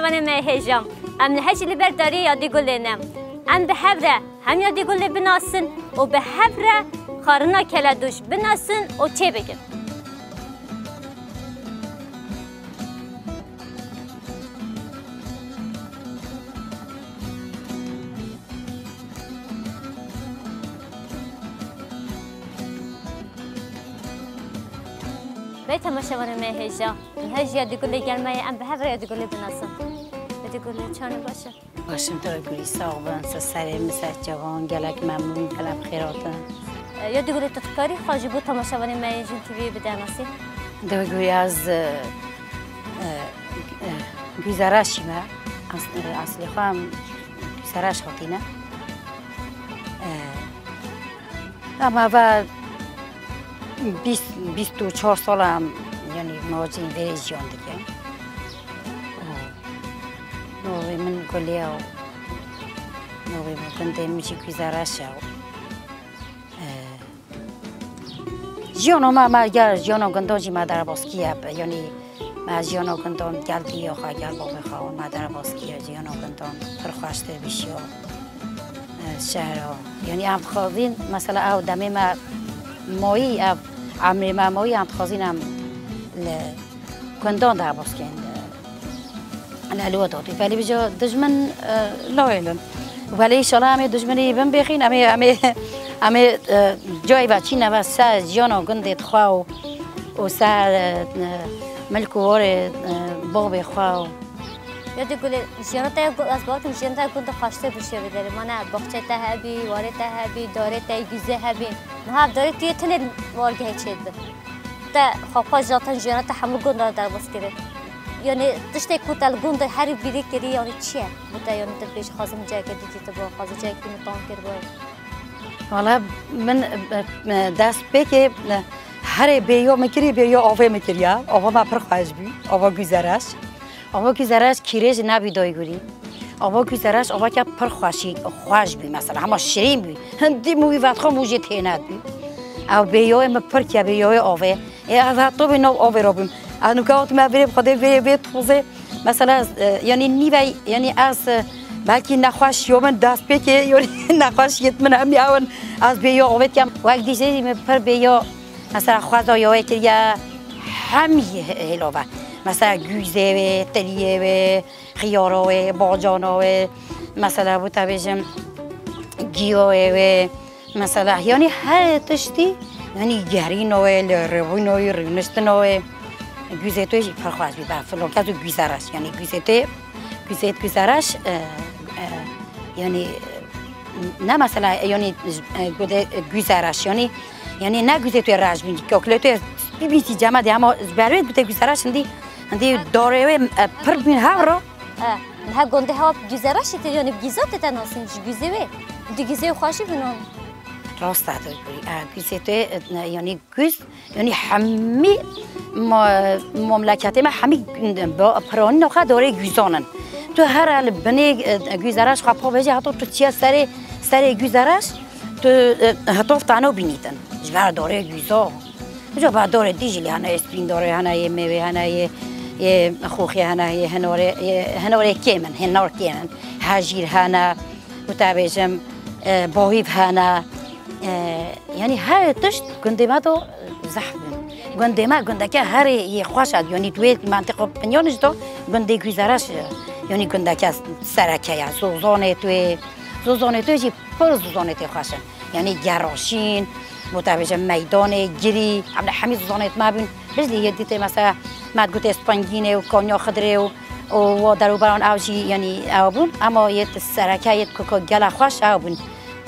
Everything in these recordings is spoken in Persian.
تماشاوان ما هجام ام نهج لبر داری یادی گلنم ام به حبره هم یادی گل بناسن و به حبره خارنا کلادوش بناسن و چه بگن به تماشاوان ما هجام نهج یادی گل گرمای ام به حبره یادی گل بناسن یادی گل چانه باشه باشم تو گویی ساق بان سری مثل جوان گلک ممنون کلام خیراتن یادی گل تکاری خواجی بود تماشاوان ما هجام تیوی بدانسی دو گویی از گذراشی ما اصلی خواهم گذراش خاطینه اما و 24 سالم یعنی مواجه ویژیان دیگه نوی من گلیه و نوی من کنده میشه گذراشه جیانو ما گر جیانو گنداجی مادر باسکیه یعنی ما جیانو گندان گلتی یا خواه گل بابه خواه مادر باسکیه جیانو گندان پرخواسته بیشی شهر یعنی انتخابین مثلا او دمی ما مایی او عمری ما مایی انتخابینم گندان در باسکین الالوه دادی ولی بجا دشمن لایلن ولی ایشالا همه دشمنی بم بخین همه جای بچی نو سر جانا گندت خواه و سر ملک و وار باب خواه یادی گل جیانا تا از باکم جیانا تا گند خواسته بشه بداره من باغچه تا هبی واره تا هبی داره تا گیزه هبی نه هب داره توی تن وارگه چید تا خواه جاتن جیانا تا همه گند در باز کرد یعنی تشتی کوتال گند هری بیری کردی یعنی چیه بوده یعنی تا پیش خازم جای کردی تو با خازم جای کردی متان کرد باید حالا من دست بگه هر بیا میکری بیا آوه میکری آوه ما پر خواهش بی آوه گذرش کیرج نبی دایگوری آوه گذرش آوه که پر خواهش بی مثلا همه شیرین بی هندی موی وقت خواهم موجه تیناد بی او بیا ما پر که بیا آوه از تو به نو آوه را بیم از نکات ما بریم خدا به توزه مثلا یعنی نیوی یعنی از بلکه نخواهش یومن دست بکه یعنی نخواهش یت من همی آون از بیا آوه کم وقت دیزی من پر بیا مثلا خواهد آیه که یا همی هلاوه مثلا گوزه و تلیه و خیاره و باجانه و مثلا بوده بجم گیاه و مثلا یعنی هر تشتی یعنی گرین و روین و رونستن و گوزه توی فرخواست بی فلان که گوزرش یعنی گوزرش یعنی نه مثلا یعنی گوزرش یعنی نه گوزه توی رج بینی که اکله توی بیتی جمع دی اما برای بوده گوزرش هندی داره پر بین ها رو نه گنده ها گوزرش تی یعنی گیزات تناسین گوزه و دی گوزه خوشی بینم راست داری گوزه توی یعنی گوز یعنی همی مملکت ما همی پرانی نخواه داره گوزانن تو هر حال بنی گوزرش خواه پا بجه حتی تو چیه سر گوزرش تو حتی افتانو بینیدن جبر داره گوزا جا بعد داره دیجلی هنه اسپین داره هنه یه میوه هنه یه خوخی هنه یه هنوره کیمن هنور کیمن هجیر هنه متوجهم باهیف هنه یعنی هر تشت گنده ما دو زحمه گنده که هر یه خوشد یعنی توی منطقه پنیانش دو گنده گوزرش یعنی گنده که سرکه یا زوزانه توی جی پر زوزانه توی خوشن یعنی گراشین متوجه میدان گری عمل همه زوزانه ما بین بجلی یه دیده مثلا مدگوت اسپانگینه و کانیا خدره و درو بران اوجی یعنی آبون اما یه سرکه یه کوکا گل خوش آبون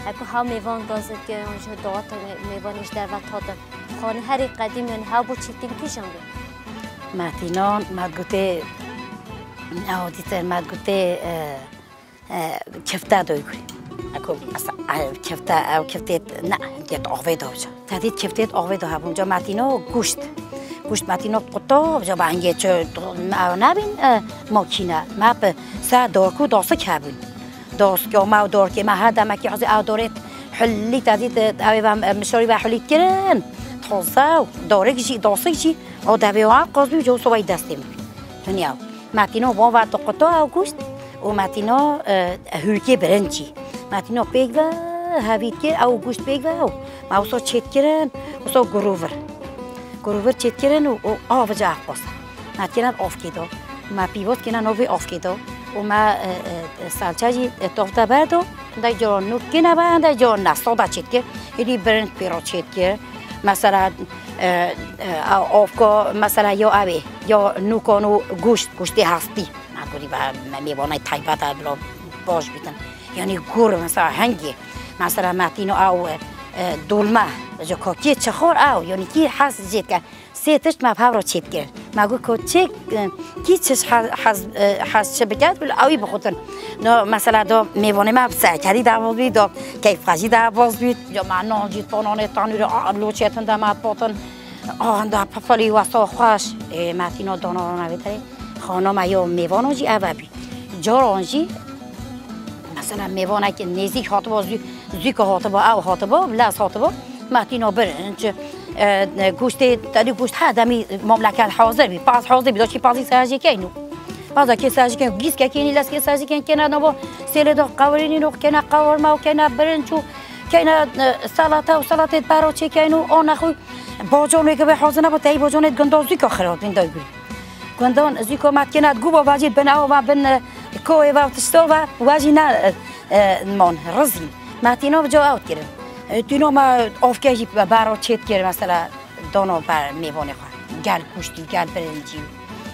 اگه ها میوان دازد که اونجا دعات میوانش در وقت هاتن خانه هر قدیم یعنی ها بود چی تیم پیشم بود مدینان مدگوته دیده مدگوته کفته دوی گوری اکو مثلا کفته نه دیت آوه داشت تدید کفته آوه دا هم اونجا متینا گوشت متینا قطع جا بانگه چه نبین ماکینه ما به سر دارکو داسته کبین داست که ما دار که ما هر دمکی از آدارت حلی تدید اوه مشاری و حلی کردن تازه داره کشی داسته کشی آدمی ها قاضی جو سوای دسته میکنه دنیا ماتینا با و قطع او گوشت و ماتینا هولکی برنجی ماتینا پیک و هویت که او گوشت پیک و او ما وسا چت کردن وسا گروور چت کردن و آب جا اخباس ماتینا آف کیدا ما پیوت کنن نوی آف کیدا و ما سالچه تافته بردو دای جان نوت کنه باید دای جان نستا چت کرد یعنی برنج پیرا چت کرد مثلا آفکا مثلا یا آبی یا نوکانو گوشتی هستی نگویی با میوانه تایپات بلا باش بیتن یعنی گور مثلا هنگی مثلا ماتینو او دولمه جو کاکی چخور او یعنی کی حس جد که سیتش مفهوم را چیت کرد مگو کوچه کی چش حس چه بکرد بل اوی بخوتن نه مثلا دو میوانه ما سعی دعواز بید دو کیف خشی دعواز بید یا معنا جیت پانانه تانویر لوچتن داماد پاتن آهنده پفلی واسه خوش ماتینا دانا رو نبیداری خانم یا میوانه جی اوبی جارانجی مثلا میوانه که نزدیک هاتبا زیک هاتبا او هاتبا بلاس هاتبا ماتینا برنج گوشت تری گوشت هدمی مملکت حاضر بی پاس حاضر بی داشتی پاسی سرجی کینو پاسا که سرجی کین گیس که کینی لاس که سرجی کین کنه نبا سیل دو قوارینی نو کنه قوارما و کنه برنجو کنه سلطه برا چه کینو آن خوی باجونی که به حاضر نبود تی باجونت گندان زیک خراب این دایگوی گندان زیک مات کنه گوبا واجد بنا و بن کوی و تشتو و واجی نه مان رزین ماتینا بجا اوت کردم دینا ما آفکهی برای چیت کرد مثلا دانا بر میوانه خواهد گل گوشتی گل برنجی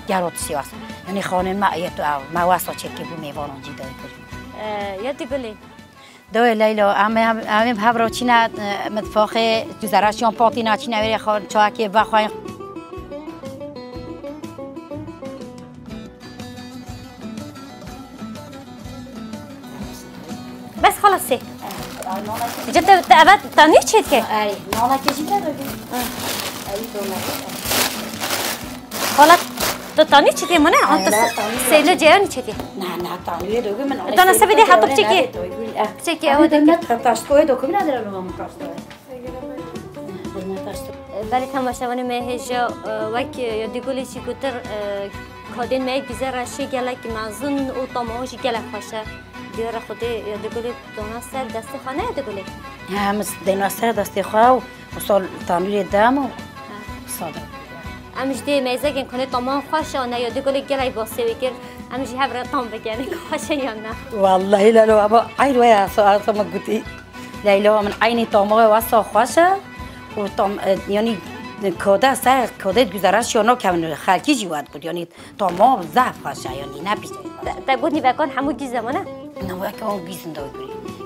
گل آتیسی واسه یعنی خانه ما واسه چیت که بو میوانه جی داری کرد یادی گلی دوی لیلا همین هفرو چینه متفاق گزارشیان پاتی نچینه وری خان چاکی بخواین بس خلاصه جد أبد تاني شيء كه أي نانا كذي ترى أي دوما خلاص تاني شيء كه منا أنت سيل جيران شيء كه نه تاني دوغي من أنا سبدي حطب شيء كه شيء كه أود إنك تحطش كوي دوكم نداره لو ما مكاستوي ولی تماشاوانه مهجا وقتی یادی گلی چی کتر کادین می گذراشی گله که مازن و تماش گله خواشه دیار خودی یادی گلی دونا سر دست خانه یادی گلی هم دونا سر دست خواو و سال تانویر دامو صادق امش دی میزه که کنه تمام خواشه نه یادی گلی گله باسی بکر امش هبر تام بکنه خواشه یا نه والله لا لا ابا عيل ويا سؤال ما قلتي لا من عيني طامه واسا خوشه و تام یعنی کاده سر کاده گزارش یا نه که خالقی جواد بود یعنی تمام ضعف خواشه یعنی نبیشه تا بود نیوکان همون گیز زمانه نه وقتی اون گیزن داری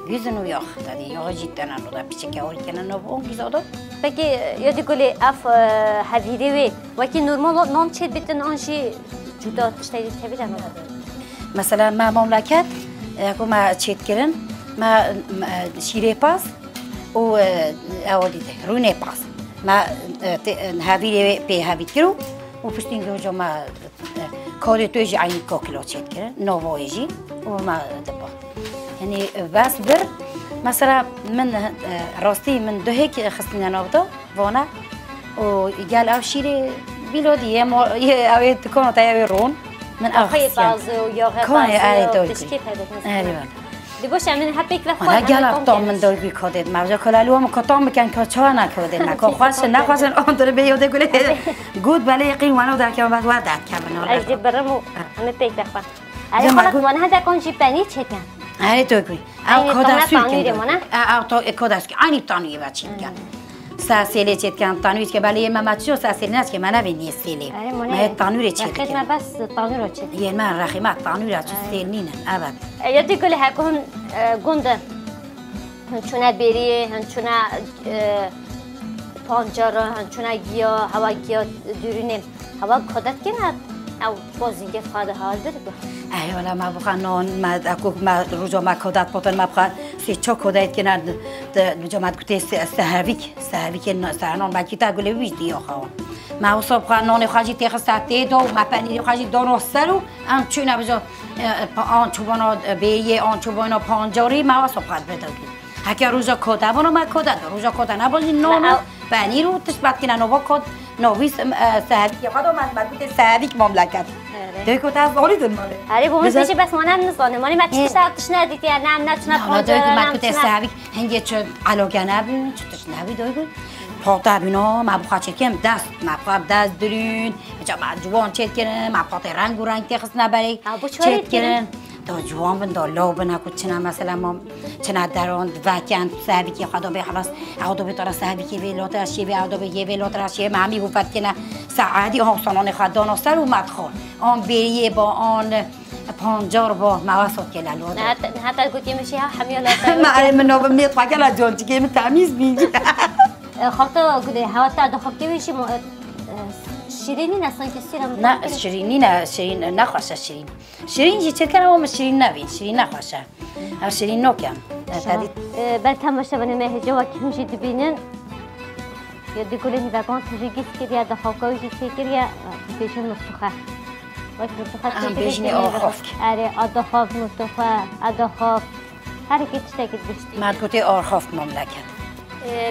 گیزن و یاخ دادی یا جدا نه رو پیش که اولی کنن نه اون گیز آدم بگی یادی کلی اف حویری وی وقتی نرمال نام چه بیتن آنچه جدا تشتری تبیده نه مثلا ما مملکت اگه ما چیت کردن ما شیره پاس و اودیده رونه پاس ما هاوی به هاوی کرو و پشتین که جو ما کاری توی عین کوکیلو چیت کرد نوایجی و ما دبا یعنی بس بر مثلا من راستی من دهک خستنی نبوده وانا و یال آفشیره بیلودی یه اوید کنه تایی رون من آخری بازه و یا غذای تشکی پیدا کنه دیگه شامل هپیک و خواهد گلف تام من داری بی کادت مرجع کلالو هم کاتام بکن که چه نکرده نکن خواهش نخواهش آن داره بیاده گله گود بله قیم منو در که من بعد داد که من اجی برامو همه پیک بخواه اگه خلاص من هدا کنچی پنیر چکن هری تو گوی او کاداسی کن او تا کاداسی که آنی تانوی بچین کن ساسیلی چت کن تانوی که بله من مچو ساسیلی نست که من نبینی سیلی من تانوی چت کن من بس تانوی چت یه من رخیمت تانوی چت سیل نینه ابد یادی کلی هکون گنده هنچونه بیری هنچونه پانجارا هنچونه گیا هوا گیا دورینه هوا کادت کنه او بازینگه فاده حال بده ای ولی ما بخوام نان ما روزا ما کادت پاتن ما بخوام سی چه کادت کنه روزا ما گویی سهویک نان باکی تا گله بیشتری آخوان ما وصل بخوام نان خواهی تیخ ساعتی دو ما پنیر خواهی دانو سرو آن چونه بجا آن چوبانا بیه آن چوبانا پانجاری ما وصل بخوام بدهیم هکی روزا کادت بانو ما کادت روزا کادت نبازی نان پنیر رو تشبت کنه نوا کاد نویس سهویک خدا من گویی سهویک مملکت دوی کو تاز آلی دن ماله آره با من پیش بس منم نزانه مانی ما چیش تاکش ندید یا نه چنا حالا دوی کو من کت سعی هنگی چه علاقه نبین چتش نبی دوی کو پاتا بینا ما بخواد چکم دست ما بخواد دست درین چه ما جوان چت کنه ما بخواد رنگ و رنگ تخص نبری چت کنه تا جوان بند لا بنا کو چنا مثلا ما چنا درون وکن سعی کی خدا به خلاص خدا به طرف سعی کی ولات اشی به خدا به یه ولات اشی ما می گفت کنه سعادی ها سالن خدا نصر و مدخل آن بیه با آن پانجار با مواسط که لالو نه حتی گویی میشه همیالات ما من نو میت فاکلا جون که من تمیز میگی خب تو گویی هوا تا دخوب که میشه شیرینی نسان که سیرم نه شیرینی نه شیرین نخواشه شیرین شیرین چی کنم اما شیرین نبین شیرین نخواشه شیرین نکم بل تماشا بنی مهجه و که میشه دبینن یا دیگه نیوگان توی گیس کردی دخوابگاهی گیس کردی بیشتر مفتوخه هم بیشتر آرخاف آره آدخاف مفتوخه آدخاف هر کی تشتکی بیشتر مدگوتی آرخاف مملکت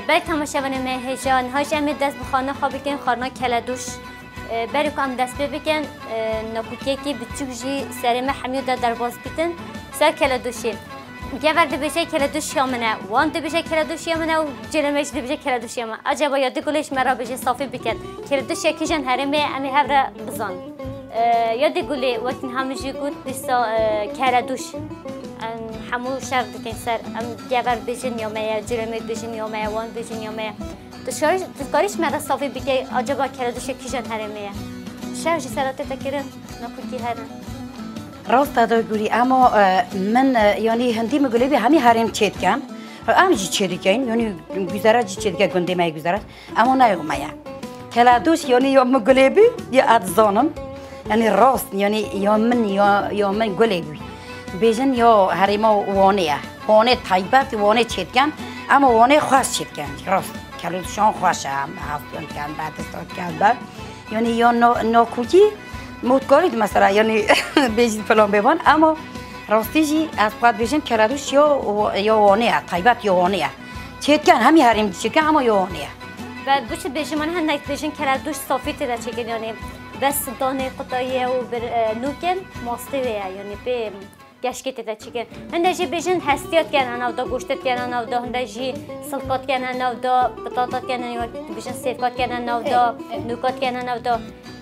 بل تماشا بنی مهجه نهاش امید دست بخانه خوابی کن خارنا کلادوش بری کام دست بکن نکوتی کی بچوجی سرمه حمیو در باز بیتن سر کلادوشی گورد بیشه کلادوش یامنه وان دو بیشه کلادوش یامنه و جلمش دو بیشه کلادوش یامنه عجبا یاد گلش مرا بیشه صافی بکن کلادوش یکی جن هرمه امی هفره بزن یاد گلی وقتی همیشه گود بیسا کلادوش همو شرط کن سر ام گورد بیشه یامنه جلمت بیشه یامنه وان بیشه یامنه دکارش مرا صافی بکن عجبا کلادوش یکی جن هرمه شرجی سراته تکرم نکوتی هرم راست داده گویی اما من یعنی هندی مگولی به همین هرم چید کن هم چی چیدی کن یعنی گذرا چی چیدی که گنده می گذرا اما نه مایا کلادوش یعنی یا مگولی بی یا ادزانم یعنی راست یعنی یا من گولی بی بیشتر یا هرما وانه تایبت وانه چید کن اما وانه خواست چید کن راست کلادوشان خواسته هم هفتن کن بعد استاد کن بعد یعنی یا ناکوکی متقارید مثلا یعنی بیشتر فلان ببان اما راستیجی از قد بیشتر کلادوش یا وانه تایبت یا وانه چیت کن همی هریم چیت کن اما یا وانه بعد بچه بیشتر من هندک بیشتر کلادوش صافی تر چیکن یعنی بس دانه قطعیه و بر نوکن ماستیه یعنی به گشکی تر چیکن هندجی بیشتر هستیات کنن او دا گوشتت کنن او دا هندجی سلقات کنن او دا بطاطا کنن یا بیشتر سیفکات کنن او دا نوکات کنن او دا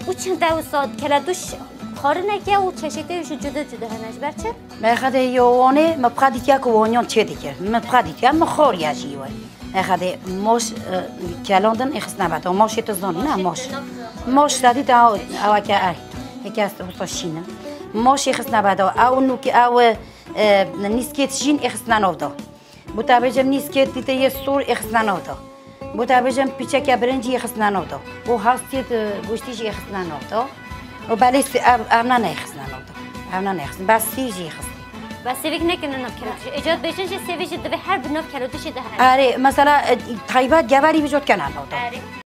او چند دوستاد کلادوش خار نکه او چشیتش جدا هنش برچه؟ مخده یوانه مبخدی که وانیان چه دیگر مبخدی که مخاری ازیوه مخده ماش کلاندن اخس نبود ماش تزدان نه ماش دادی تا او که یکی از دوستاشینه ماش اخس نبود او نو که او نیسکت شین اخس ننودا بوده بجم نیسکت دیده یه سور اخس ننودا بوده بجم پیچه که برنجی اخس ننودا و هستید گوشتیش اخس ننودا و بله امنا نخست امنا نخست بس سیجی خست بس سیویک نکنن کلادوش ایجاد بیشتر چه سیویش دو به هر بنوع کلادوشی ده آره مثلا تایبات جواری بجود کنن